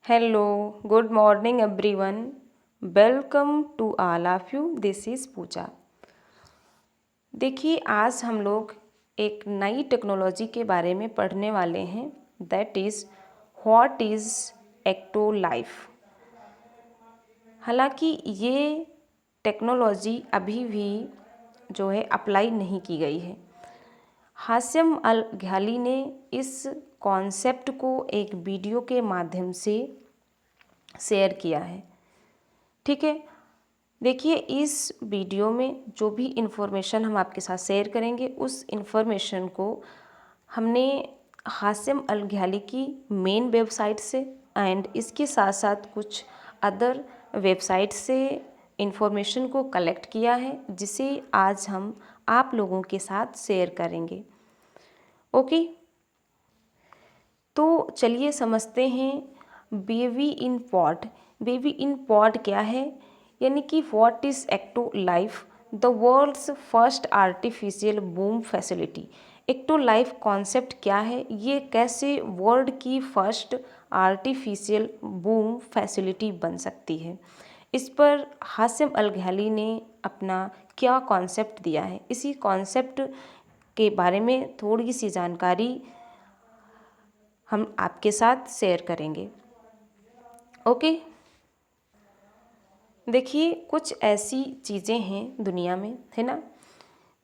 Hello, good morning everyone. Welcome to all of you. This is पूजा। देखिए आज हम लोग एक नई टेक्नोलॉजी के बारे में पढ़ने वाले हैं, that is what is EctoLife. हालांकि ये टेक्नोलॉजी अभी भी जो है अप्लाई नहीं की गई है। हाशिम अल घाली ने इस कॉन्सेप्ट को एक वीडियो के माध्यम से शेयर किया है। ठीक है, देखिए इस वीडियो में जो भी इन्फॉर्मेशन हम आपके साथ शेयर करेंगे उस इन्फॉर्मेशन को हमने हाशिम अल घाली की मेन वेबसाइट से एंड इसके साथ साथ कुछ अदर वेबसाइट से इन्फॉर्मेशन को कलेक्ट किया है, जिसे आज हम आप लोगों के साथ शेयर करेंगे। ओके, तो चलिए समझते हैं baby in pot. Baby in pot क्या है, यानी कि what is EctoLife, the world's first artificial बूम फैसिलिटी। एक्टो लाइफ कॉन्सेप्ट क्या है, ये कैसे वर्ल्ड की फर्स्ट आर्टिफिशियल बूम फैसिलिटी बन सकती है, इस पर हाशिम अल घाली ने अपना क्या कॉन्सेप्ट दिया है। इसी कॉन्सेप्ट के बारे में थोड़ी सी जानकारी हम आपके साथ शेयर करेंगे। ओके, देखिए कुछ ऐसी चीज़ें हैं दुनिया में, है ना,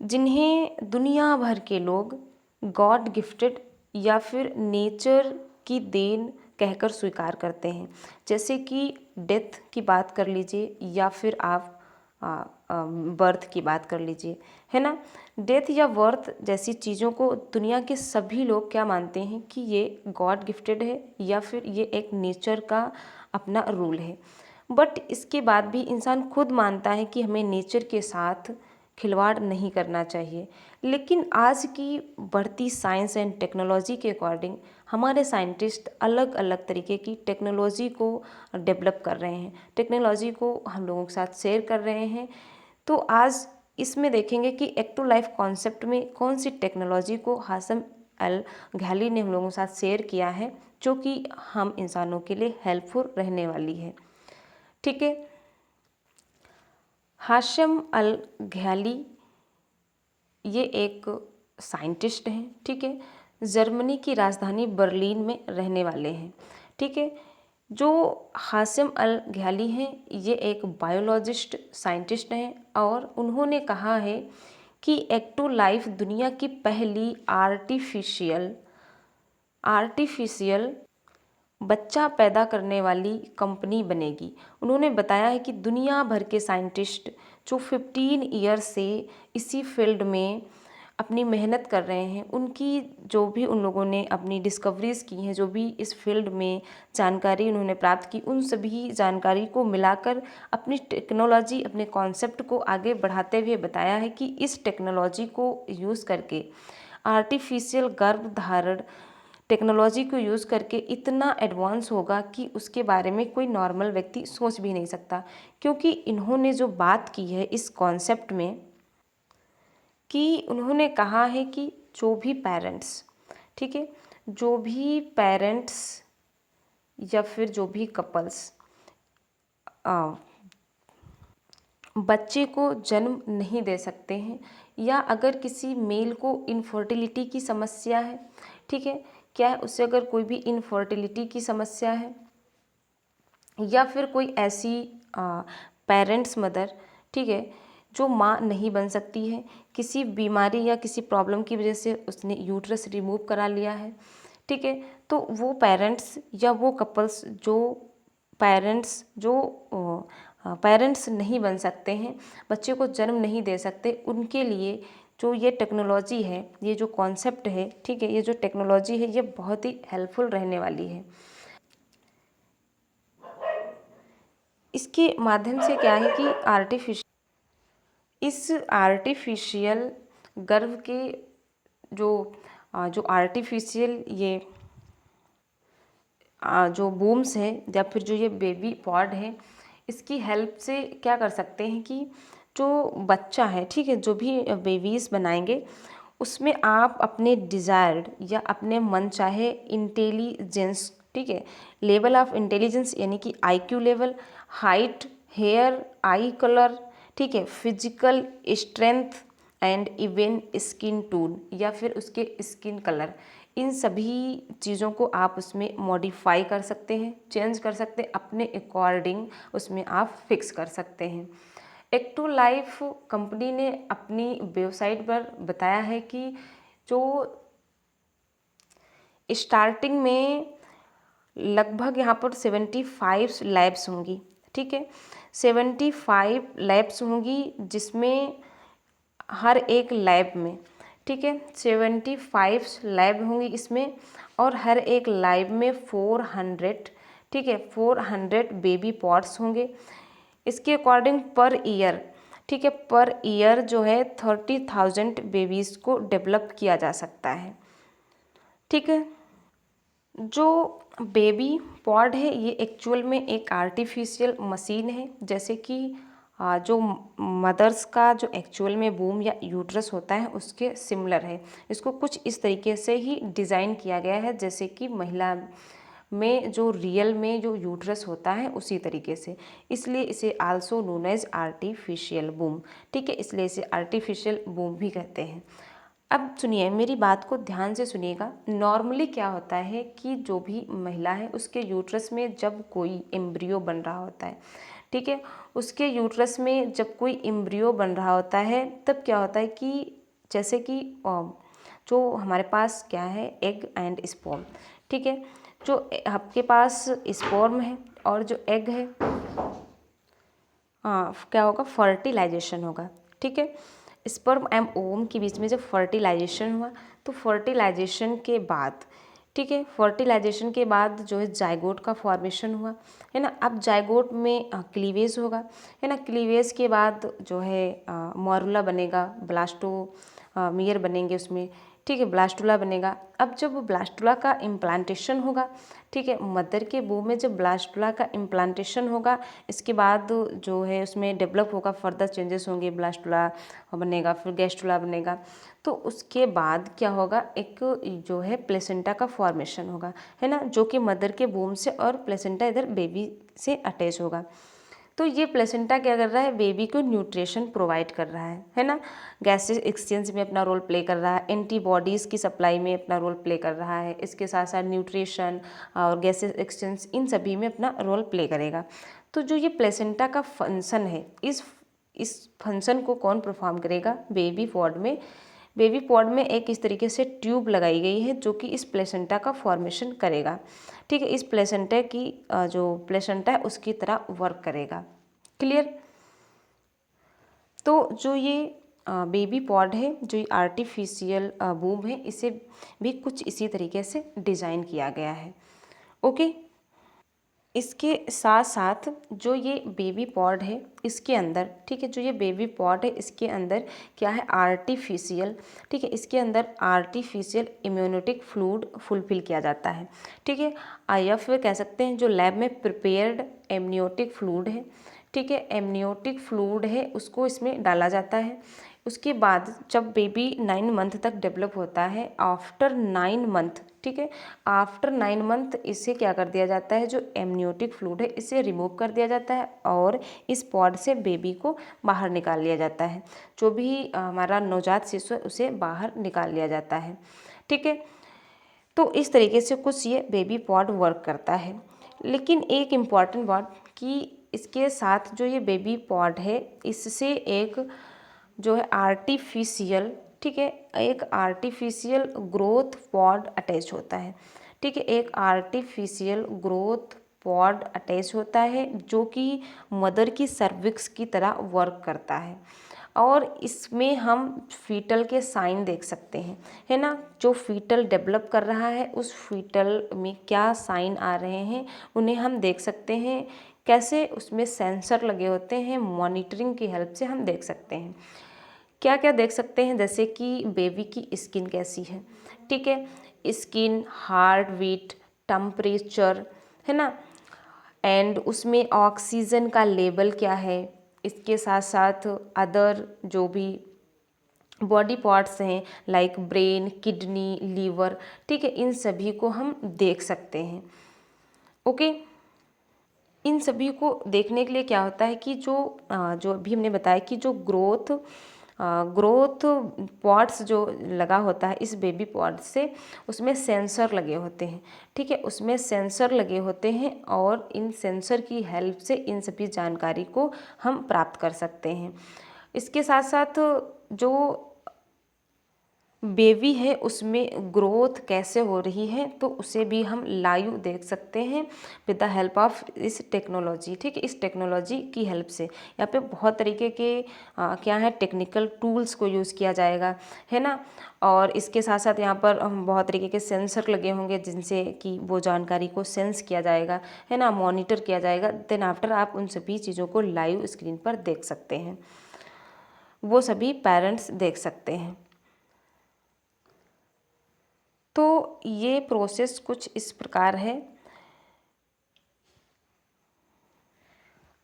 जिन्हें दुनिया भर के लोग गॉड गिफ्टेड या फिर नेचर की देन कहकर स्वीकार करते हैं। जैसे कि डेथ की बात कर लीजिए या फिर आप बर्थ की बात कर लीजिए, है ना। डेथ या बर्थ जैसी चीज़ों को दुनिया के सभी लोग क्या मानते हैं कि ये गॉड गिफ्टेड है या फिर ये एक नेचर का अपना रूल है। बट इसके बाद भी इंसान खुद मानता है कि हमें नेचर के साथ खिलवाड़ नहीं करना चाहिए। लेकिन आज की बढ़ती साइंस एंड टेक्नोलॉजी के अकॉर्डिंग हमारे साइंटिस्ट अलग अलग तरीके की टेक्नोलॉजी को डेवलप कर रहे हैं, टेक्नोलॉजी को हम लोगों के साथ शेयर कर रहे हैं। तो आज इसमें देखेंगे कि एक्टो लाइफ कॉन्सेप्ट में कौन सी टेक्नोलॉजी को हाशिम अल घाली ने हम लोगों के साथ शेयर किया है, जो कि हम इंसानों के लिए हेल्पफुल रहने वाली है। ठीक है, हाशिम अल घाली ये एक साइंटिस्ट हैं, ठीक है, जर्मनी की राजधानी बर्लिन में रहने वाले हैं। ठीक है, जो हाशिम अल घाली हैं ये एक बायोलॉजिस्ट साइंटिस्ट हैं और उन्होंने कहा है कि एक्टो लाइफ दुनिया की पहली आर्टिफिशियल बच्चा पैदा करने वाली कंपनी बनेगी। उन्होंने बताया है कि दुनिया भर के साइंटिस्ट जो 15 ईयर से इसी फील्ड में अपनी मेहनत कर रहे हैं, उनकी जो भी उन लोगों ने अपनी डिस्कवरीज़ की हैं, जो भी इस फील्ड में जानकारी उन्होंने प्राप्त की, उन सभी जानकारी को मिलाकर अपनी टेक्नोलॉजी, अपने कॉन्सेप्ट को आगे बढ़ाते हुए बताया है कि इस टेक्नोलॉजी को यूज़ करके आर्टिफिशियल गर्भधारण टेक्नोलॉजी को यूज़ करके इतना एडवांस होगा कि उसके बारे में कोई नॉर्मल व्यक्ति सोच भी नहीं सकता। क्योंकि इन्होंने जो बात की है इस कॉन्सेप्ट में, कि उन्होंने कहा है कि जो भी पेरेंट्स, ठीक है, जो भी पेरेंट्स या फिर जो भी कपल्स बच्चे को जन्म नहीं दे सकते हैं, या अगर किसी मेल को इनफर्टिलिटी की समस्या है, ठीक है, क्या है उससे अगर कोई भी इनफर्टिलिटी की समस्या है या फिर कोई ऐसी पेरेंट्स मदर, ठीक है, जो माँ नहीं बन सकती है, किसी बीमारी या किसी प्रॉब्लम की वजह से उसने यूट्रस रिमूव करा लिया है, ठीक है, तो वो पेरेंट्स या वो कपल्स जो पेरेंट्स नहीं बन सकते हैं, बच्चे को जन्म नहीं दे सकते, उनके लिए जो ये टेक्नोलॉजी है, ये जो कॉन्सेप्ट है, ठीक है, ये जो टेक्नोलॉजी है ये बहुत ही हेल्पफुल रहने वाली है। इसके माध्यम से क्या है कि इस आर्टिफिशियल गर्भ के जो आर्टिफिशियल ये जो बूम्स है या फिर जो ये बेबी पॉड है, इसकी हेल्प से क्या कर सकते हैं कि जो बच्चा है, ठीक है, जो भी बेबीज़ बनाएंगे उसमें आप अपने डिज़ायर्ड या अपने मन चाहे इंटेलिजेंस ठीक है। लेवल ऑफ इंटेलिजेंस यानी कि IQ level, height, hair, eye colour, ठीक है, physical strength and even skin tone या फिर उसके स्किन कलर, इन सभी चीज़ों को आप उसमें मॉडिफाई कर सकते हैं, चेंज कर सकते हैं, अपने अकॉर्डिंग उसमें आप फिक्स कर सकते हैं। एक्टो लाइफ कंपनी ने अपनी वेबसाइट पर बताया है कि जो स्टार्टिंग में लगभग यहाँ पर 75 लैब्स होंगी, ठीक है, 75 लैब्स होंगी जिसमें हर एक लैब में, ठीक है, 75 लैब होंगी इसमें, और हर एक लैब में 400, ठीक है, 400 बेबी पॉट्स होंगे। इसके अकॉर्डिंग पर ईयर, ठीक है, पर ईयर जो है 30,000 बेबीज़ को डेवलप किया जा सकता है, ठीक है। जो बेबी पॉड है ये एक्चुअल में एक आर्टिफिशियल मशीन है, जैसे कि जो मदर्स का जो एक्चुअल में वूम या यूट्रस होता है उसके सिमिलर है। इसको कुछ इस तरीके से ही डिज़ाइन किया गया है जैसे कि महिला में जो रियल में जो यूट्रस होता है उसी तरीके से, इसलिए इसे आल्सो नोन एज आर्टिफिशियल वूम, ठीक है, इसलिए इसे आर्टिफिशियल वूम भी कहते हैं। अब सुनिए, मेरी बात को ध्यान से सुनिएगा। नॉर्मली क्या होता है कि जो भी महिला है उसके यूट्रस में जब कोई एम्ब्रियो बन रहा होता है, ठीक है, उसके यूट्रस में जब कोई एम्ब्रियो बन रहा होता है तब क्या होता है कि जैसे कि जो हमारे पास क्या है, एग एंड स्पर्म, ठीक है, जो आपके पास स्पर्म है और जो एग है, क्या होगा, फर्टिलाइजेशन होगा, ठीक है। स्पर्म एंड ओवम के बीच में जब फर्टिलाइजेशन हुआ तो फर्टिलाइजेशन के बाद, ठीक है, फर्टिलाइजेशन के बाद जो है जाइगोट का फॉर्मेशन हुआ, है ना। अब जाइगोट में क्लीवेज होगा, है ना, क्लीवेज के बाद जो है मॉरुला बनेगा, ब्लास्टो मियर बनेंगे उसमें, ठीक है, ब्लास्टुला बनेगा। अब जब ब्लास्टुला का इम्प्लांटेशन होगा, ठीक है, मदर के वूम में जब ब्लास्टुला का इम्प्लांटेशन होगा, इसके बाद जो है उसमें डेवलप होगा, फर्दर चेंजेस होंगे, ब्लास्टुला बनेगा, फिर गैस्टुला बनेगा। तो उसके बाद क्या होगा, एक जो है प्लेसेंटा का फॉर्मेशन होगा, है ना, जो कि मदर के वूम से और प्लेसेंटा इधर बेबी से अटैच होगा। तो ये प्लेसेंटा क्या कर रहा है, बेबी को न्यूट्रिशन प्रोवाइड कर रहा है ना, गैसेस एक्सचेंज में अपना रोल प्ले कर रहा है, एंटीबॉडीज़ की सप्लाई में अपना रोल प्ले कर रहा है, इसके साथ साथ न्यूट्रिशन और गैसेस एक्सचेंज इन सभी में अपना रोल प्ले करेगा। तो जो ये प्लेसेंटा का फंक्शन है, इस फंक्शन को कौन परफॉर्म करेगा, बेबी पॉड में। बेबी पॉड में एक इस तरीके से ट्यूब लगाई गई है जो कि इस प्लेसेंटा का फॉर्मेशन करेगा, ठीक है, इस प्लेसेंटा की जो प्लेसेंटा है उसकी तरह वर्क करेगा। क्लियर। तो जो ये बेबी पॉड है, जो ये आर्टिफिशियल वूम है, इसे भी कुछ इसी तरीके से डिज़ाइन किया गया है। ओके। इसके साथ साथ जो ये बेबी पॉड है इसके अंदर, ठीक है, जो ये बेबी पॉड है इसके अंदर क्या है, आर्टिफिशियल, ठीक है, इसके अंदर आर्टिफिशियल इम्यूनिटिक फ्लूइड फुलफिल किया जाता है, ठीक है, या फिर कह सकते हैं जो लैब में प्रिपेयर्ड एमनियोटिक फ्लूइड है, ठीक है, एमनियोटिक फ्लूइड है उसको इसमें डाला जाता है। उसके बाद जब बेबी 9 मंथ तक डेवलप होता है, आफ्टर 9 मंथ, ठीक है, आफ्टर 9 मंथ इसे क्या कर दिया जाता है, जो एमनियोटिक फ्लूइड है इसे रिमूव कर दिया जाता है और इस पॉड से बेबी को बाहर निकाल लिया जाता है। जो भी हमारा नवजात शिशु है उसे बाहर निकाल लिया जाता है, ठीक है। तो इस तरीके से कुछ ये बेबी पॉड वर्क करता है। लेकिन एक इम्पॉर्टेंट बात कि इसके साथ जो ये बेबी पॉड है इससे एक जो है आर्टिफिशियल, ठीक है, एक आर्टिफिशियल ग्रोथ पॉड अटैच होता है, ठीक है, एक आर्टिफिशियल ग्रोथ पॉड अटैच होता है जो कि मदर की सर्विक्स की तरह वर्क करता है और इसमें हम फीटल के साइन देख सकते हैं, है ना, जो फीटल डेवलप कर रहा है उस फीटल में क्या साइन आ रहे हैं उन्हें हम देख सकते हैं। कैसे, उसमें सेंसर लगे होते हैं, मॉनिटरिंग की हेल्प से हम देख सकते हैं। क्या क्या देख सकते हैं, जैसे कि बेबी की स्किन कैसी है, ठीक है, स्किन, हार्ट बीट, टेम्परेचर, है ना, एंड उसमें ऑक्सीजन का लेवल क्या है, इसके साथ साथ अदर जो भी बॉडी पार्ट्स हैं लाइक ब्रेन, किडनी, लीवर, ठीक है, इन सभी को हम देख सकते हैं। ओके। इन सभी को देखने के लिए क्या होता है कि जो अभी हमने बताया कि जो ग्रोथ पॉड्स जो लगा होता है इस बेबी पॉड से, उसमें सेंसर लगे होते हैं, ठीक है, उसमें सेंसर लगे होते हैं और इन सेंसर की हेल्प से इन सभी जानकारी को हम प्राप्त कर सकते हैं। इसके साथ साथ जो बेबी है उसमें ग्रोथ कैसे हो रही है तो उसे भी हम लाइव देख सकते हैं विद द हेल्प ऑफ इस टेक्नोलॉजी, ठीक है। इस टेक्नोलॉजी की हेल्प से यहाँ पे बहुत तरीके के क्या है टेक्निकल टूल्स को यूज़ किया जाएगा, है ना। और इसके साथ साथ यहाँ पर बहुत तरीके के सेंसर लगे होंगे जिनसे कि वो जानकारी को सेंस किया जाएगा, है ना, मॉनिटर किया जाएगा। देन आफ्टर आप उन सभी चीज़ों को लाइव स्क्रीन पर देख सकते हैं, वो सभी पेरेंट्स देख सकते हैं। तो ये प्रोसेस कुछ इस प्रकार है।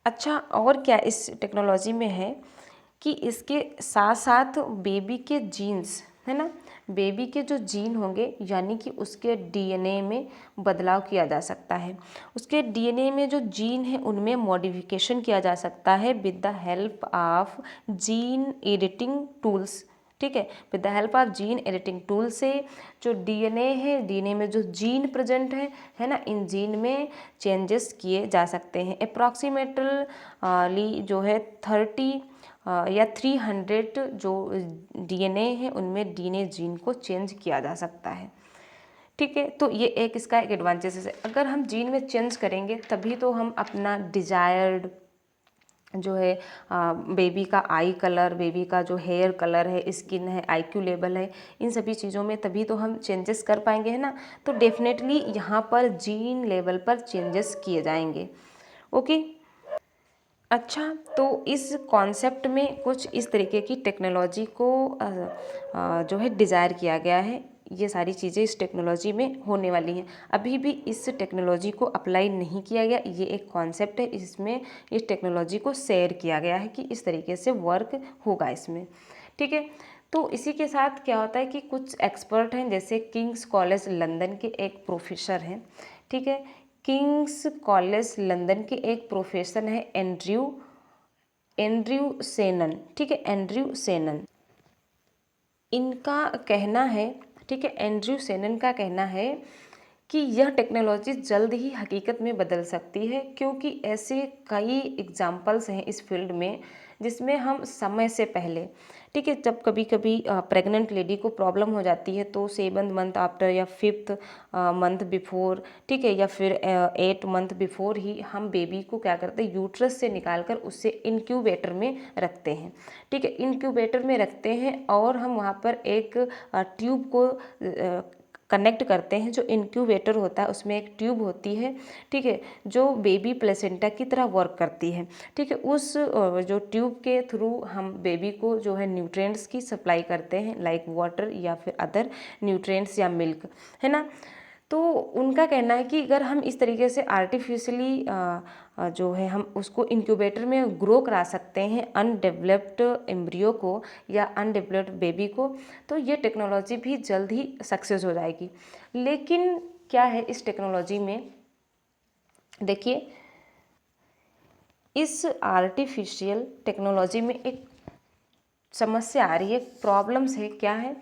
अच्छा, और क्या इस टेक्नोलॉजी में है कि इसके साथ साथ बेबी के जीन्स, है ना, बेबी के जो जीन होंगे यानी कि उसके डीएनए में बदलाव किया जा सकता है। उसके डीएनए में जो जीन है उनमें मॉडिफिकेशन किया जा सकता है with the help of gene editing tools, ठीक है। With the help of gene editing tool से जो डीएनए है, डीएनए में जो जीन प्रेजेंट है ना, इन जीन में चेंजेस किए जा सकते हैं। अप्रॉक्सीमेटली जो है 30 या 300 जो डीएनए है उनमें डीएनए जीन को चेंज किया जा सकता है, ठीक है। तो ये एक इसका एक एडवांटेज है। अगर हम जीन में चेंज करेंगे तभी तो हम अपना डिजायर्ड जो है बेबी का आई कलर, बेबी का जो हेयर कलर है, स्किन है, आईक्यू लेवल है, इन सभी चीज़ों में तभी तो हम चेंजेस कर पाएंगे, है ना। तो डेफिनेटली यहाँ पर जीन लेवल पर चेंजेस किए जाएंगे, ओके। अच्छा, तो इस कॉन्सेप्ट में कुछ इस तरीके की टेक्नोलॉजी को जो है डिज़ायर किया गया है। ये सारी चीज़ें इस टेक्नोलॉजी में होने वाली हैं। अभी भी इस टेक्नोलॉजी को अप्लाई नहीं किया गया, ये एक कॉन्सेप्ट है, इसमें इस टेक्नोलॉजी को शेयर किया गया है कि इस तरीके से वर्क होगा इसमें, ठीक है। तो इसी के साथ क्या होता है कि कुछ एक्सपर्ट हैं, जैसे किंग्स कॉलेज लंदन के एक प्रोफेसर हैं, ठीक है। किंग्स कॉलेज लंदन के एक प्रोफेसर है एंड्रयू सेनन, ठीक है, एंड्रयू सेनन। इनका कहना है, ठीक है, एंड्रयू सेनन का कहना है कि यह टेक्नोलॉजी जल्द ही हकीकत में बदल सकती है, क्योंकि ऐसे कई एग्जाम्पल्स हैं इस फील्ड में जिसमें हम समय से पहले, ठीक है, जब कभी कभी प्रेग्नेंट लेडी को प्रॉब्लम हो जाती है तो 7th मंथ आफ्टर या 5th मंथ बिफोर, ठीक है, या फिर 8 मंथ बिफोर ही हम बेबी को क्या करते हैं, यूट्रस से निकाल कर उससे इनक्यूबेटर में रखते हैं, ठीक है, इनक्यूबेटर में रखते हैं और हम वहाँ पर एक ट्यूब को कनेक्ट करते हैं। जो इनक्यूबेटर होता है उसमें एक ट्यूब होती है, ठीक है, जो बेबी प्लेसेंटा की तरह वर्क करती है, ठीक है। उस जो ट्यूब के थ्रू हम बेबी को जो है न्यूट्रिएंट्स की सप्लाई करते हैं, लाइक वाटर या फिर अदर न्यूट्रिएंट्स या मिल्क, है ना। तो उनका कहना है कि अगर हम इस तरीके से आर्टिफिशियली जो है हम उसको इंक्यूबेटर में ग्रो करा सकते हैं अनडेवलप्ड एम्ब्रियो को या अनडेवलप्ड बेबी को, तो ये टेक्नोलॉजी भी जल्द ही सक्सेस हो जाएगी। लेकिन क्या है इस टेक्नोलॉजी में, देखिए, इस आर्टिफिशियल टेक्नोलॉजी में एक समस्या आ रही है, प्रॉब्लम्स है। क्या है,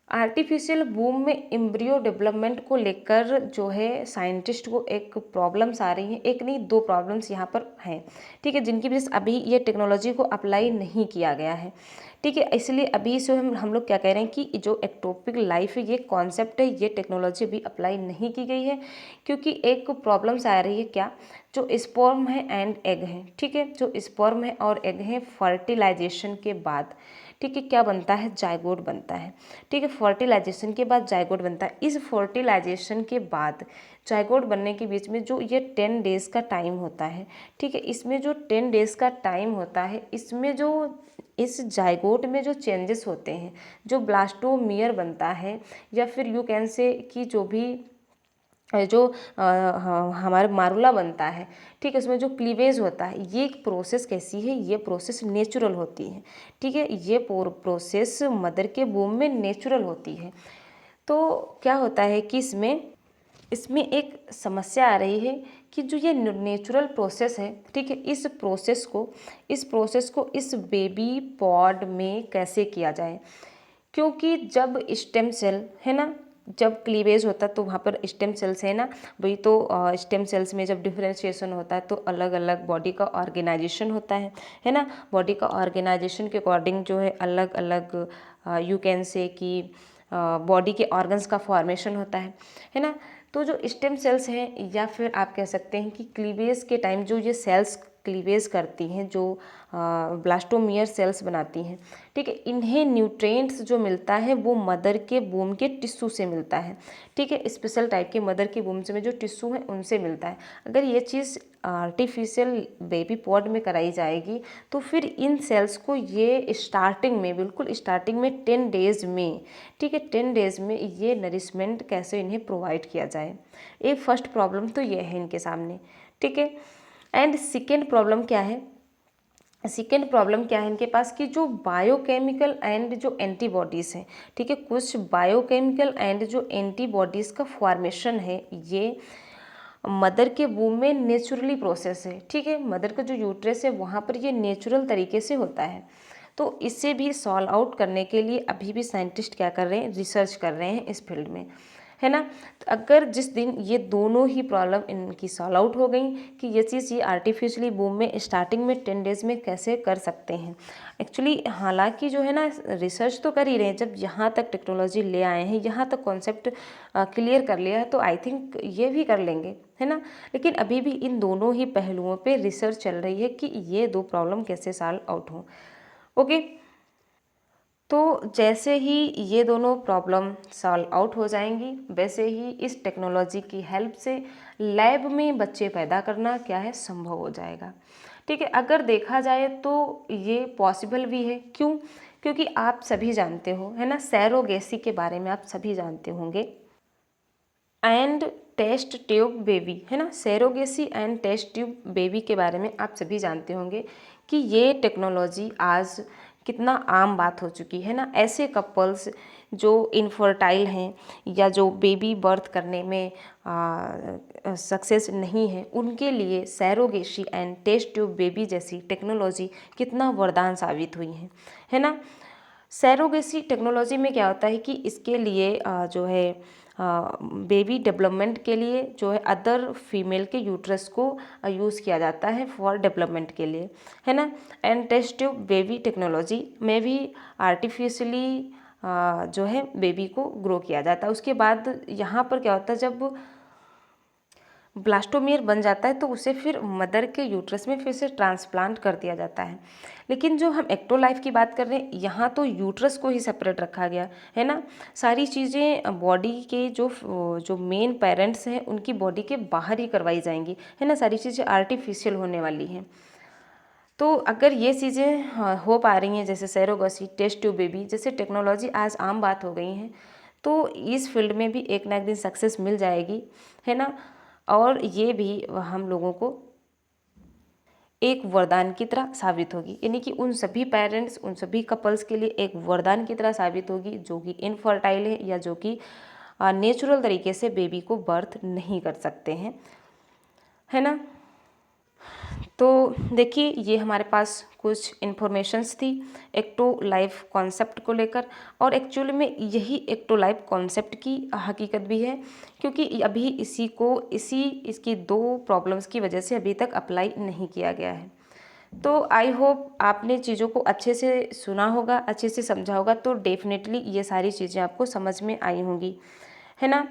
आर्टिफिशियल बूम में एम्ब्रियो डेवलपमेंट को लेकर जो है साइंटिस्ट को एक प्रॉब्लम्स आ रही हैं, एक नहीं 2 प्रॉब्लम्स यहाँ पर हैं, ठीक है, जिनकी वजह से अभी ये टेक्नोलॉजी को अप्लाई नहीं किया गया है, ठीक है। इसलिए अभी इसे हम लोग क्या कह रहे हैं कि जो एक्टोपिक लाइफ है, ये कॉन्सेप्ट है, ये टेक्नोलॉजी अभी अप्लाई नहीं की गई है, क्योंकि एक प्रॉब्लम्स आ रही है। क्या, जो स्पर्म है एंड एग है, ठीक है, जो स्पर्म है और एग है, फर्टिलाइजेशन के बाद, ठीक है, क्या बनता है, जायगोट बनता है, ठीक है, फर्टिलाइजेशन के बाद जायगोट बनता है। इस फर्टिलाइजेशन के बाद जायगोट बनने के बीच में जो ये 10 डेज़ का टाइम होता है, ठीक है, इसमें जो 10 डेज़ का टाइम होता है, इसमें जो इस जायगोट में जो चेंजेस होते हैं, जो ब्लास्टोमियर बनता है, या फिर यू कैन से कि जो भी जो हमारे मारुला बनता है, ठीक है, उसमें जो क्लीवेज होता है, ये प्रोसेस कैसी है, ये प्रोसेस नेचुरल होती है, ठीक है, ये प्रोसेस मदर के वूम में नेचुरल होती है। तो क्या होता है कि इसमें इसमें एक समस्या आ रही है कि जो ये नेचुरल प्रोसेस है, ठीक है, इस प्रोसेस को इस बेबी पॉड में कैसे किया जाए। क्योंकि जब स्टेम सेल है ना, जब क्लीवेज होता है तो वहाँ पर स्टेम सेल्स है ना, वही तो स्टेम सेल्स में जब डिफरेंशिएशन होता है तो अलग अलग बॉडी का ऑर्गेनाइजेशन होता है ना। बॉडी का ऑर्गेनाइजेशन के अकॉर्डिंग जो है अलग अलग यू कैन से कि बॉडी के ऑर्गन्स का फॉर्मेशन होता है ना। तो जो स्टेम सेल्स हैं, या फिर आप कह सकते हैं कि क्लीवेज के टाइम जो ये सेल्स क्लीवेज करती हैं, जो ब्लास्टोमियर सेल्स बनाती हैं, ठीक है, इन्हें न्यूट्रिएंट्स जो मिलता है वो मदर के वूम के टिश्यू से मिलता है, ठीक है, स्पेशल टाइप के मदर के वूम में जो टिश्यू है उनसे मिलता है। अगर ये चीज़ आर्टिफिशियल बेबी पॉड में कराई जाएगी तो फिर इन सेल्स को ये स्टार्टिंग में, बिल्कुल स्टार्टिंग में 10 डेज़ में, ठीक है, 10 डेज़ में ये नरिशमेंट कैसे इन्हें प्रोवाइड किया जाए। एक फर्स्ट प्रॉब्लम तो ये है इनके सामने, ठीक है। एंड सेकेंड प्रॉब्लम क्या है, इनके पास कि जो बायोकेमिकल एंड जो एंटीबॉडीज़ हैं, ठीक है, कुछ बायोकेमिकल एंड जो एंटीबॉडीज़ का फॉर्मेशन है ये मदर के वूम में नेचुरली प्रोसेस है, ठीक है, मदर का जो यूट्रस है वहाँ पर ये नेचुरल तरीके से होता है। तो इसे भी सॉल्व आउट करने के लिए अभी भी साइंटिस्ट क्या कर रहे हैं, रिसर्च कर रहे हैं इस फील्ड में, है ना। तो अगर जिस दिन ये दोनों ही प्रॉब्लम इनकी सॉल्व आउट हो गई कि ये चीज़ ये आर्टिफिशियली बूम में स्टार्टिंग में 10 डेज़ में कैसे कर सकते हैं। एक्चुअली हालांकि जो है ना रिसर्च तो कर ही रहे हैं, जब यहाँ तक टेक्नोलॉजी ले आए हैं, यहाँ तक कॉन्सेप्ट क्लियर कर लिया है तो आई थिंक ये भी कर लेंगे, है ना। लेकिन अभी भी इन दोनों ही पहलुओं पे रिसर्च चल रही है कि ये दो प्रॉब्लम कैसे सॉल्व आउट हों। ओके, तो जैसे ही ये दोनों प्रॉब्लम सॉल्व आउट हो जाएंगी वैसे ही इस टेक्नोलॉजी की हेल्प से लैब में बच्चे पैदा करना क्या है, संभव हो जाएगा, ठीक है। अगर देखा जाए तो ये पॉसिबल भी है, क्यों, क्योंकि आप सभी जानते हो, है ना, सैरोगेसी के बारे में आप सभी जानते होंगे, एंड टेस्ट ट्यूब बेबी, है ना, surrogacy and test tube baby के बारे में आप सभी जानते होंगे कि ये टेक्नोलॉजी आज कितना आम बात हो चुकी है ना। ऐसे कपल्स जो इनफर्टाइल हैं या जो बेबी बर्थ करने में सक्सेस नहीं है, उनके लिए surrogacy and test tube baby जैसी टेक्नोलॉजी कितना वरदान साबित हुई है ना। सैरोगेसी टेक्नोलॉजी में क्या होता है कि इसके लिए जो है बेबी डेवलपमेंट के लिए जो है अदर फीमेल के यूट्रस को यूज़ किया जाता है फॉर डेवलपमेंट के लिए, है ना। And test tube baby technology में भी आर्टिफिशियली जो है बेबी को ग्रो किया जाता है। उसके बाद यहाँ पर क्या होता है, जब ब्लास्टोमियर बन जाता है तो उसे फिर मदर के यूट्रस में फिर से ट्रांसप्लांट कर दिया जाता है। लेकिन जो हम एक्टोलाइफ की बात कर रहे हैं यहाँ तो यूट्रस को ही सेपरेट रखा गया है ना। सारी चीज़ें बॉडी के जो मेन पेरेंट्स हैं उनकी बॉडी के बाहर ही करवाई जाएंगी, है ना। सारी चीज़ें आर्टिफिशियल होने वाली हैं। तो अगर ये चीज़ें हो पा रही हैं जैसे सैरोगेसी, टेस्ट ट्यूब बेबी जैसे टेक्नोलॉजी आज आम बात हो गई हैं, तो इस फील्ड में भी एक ना एक दिन सक्सेस मिल जाएगी, है ना। और ये भी हम लोगों को एक वरदान की तरह साबित होगी, यानी कि उन सभी पेरेंट्स, उन सभी कपल्स के लिए एक वरदान की तरह साबित होगी जो कि इनफर्टाइल है या जो कि नेचुरल तरीके से बेबी को बर्थ नहीं कर सकते हैं, है ना। तो देखिए ये हमारे पास कुछ इन्फॉर्मेशंस थी एक्टो लाइफ कॉन्सेप्ट को लेकर, और एक्चुअली में यही एक्टो लाइफ कॉन्सेप्ट की हकीकत भी है, क्योंकि अभी इसकी दो प्रॉब्लम्स की वजह से अभी तक अप्लाई नहीं किया गया है। तो आई होप आपने चीज़ों को अच्छे से सुना होगा, अच्छे से समझा होगा, तो डेफिनेटली ये सारी चीज़ें आपको समझ में आई होंगी, है ना।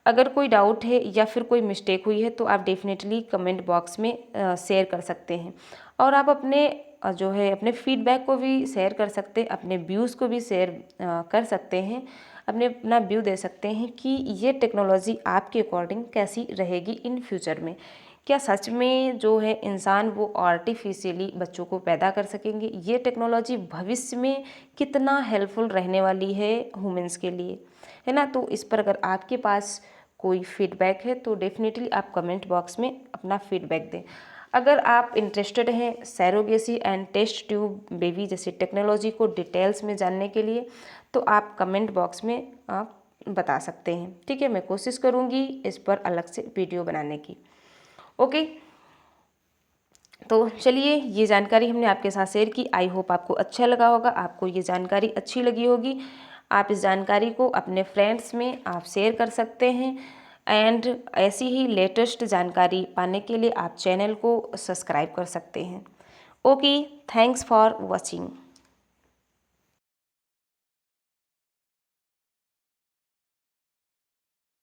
अगर कोई डाउट है या फिर कोई मिस्टेक हुई है तो आप डेफिनेटली कमेंट बॉक्स में शेयर कर सकते हैं, और आप अपने जो है अपने फीडबैक को भी शेयर कर सकते हैं, अपने व्यूज़ को भी शेयर कर सकते हैं, अपना व्यू दे सकते हैं कि ये टेक्नोलॉजी आपके अकॉर्डिंग कैसी रहेगी इन फ्यूचर में। क्या सच में जो है इंसान वो आर्टिफिशियली बच्चों को पैदा कर सकेंगे, ये टेक्नोलॉजी भविष्य में कितना हेल्पफुल रहने वाली है ह्यूमंस के लिए, है ना। तो इस पर अगर आपके पास कोई फीडबैक है तो डेफिनेटली आप कमेंट बॉक्स में अपना फीडबैक दें। अगर आप इंटरेस्टेड हैं surrogacy and test tube baby जैसी टेक्नोलॉजी को डिटेल्स में जानने के लिए तो आप कमेंट बॉक्स में आप बता सकते हैं। ठीक है, मैं कोशिश करूँगी इस पर अलग से वीडियो बनाने की। ओके, तो चलिए ये जानकारी हमने आपके साथ शेयर की। आई होप आपको अच्छा लगा होगा, आपको ये जानकारी अच्छी लगी होगी। आप इस जानकारी को अपने फ्रेंड्स में आप शेयर कर सकते हैं। एंड ऐसी ही लेटेस्ट जानकारी पाने के लिए आप चैनल को सब्सक्राइब कर सकते हैं। Okay, thanks for watching.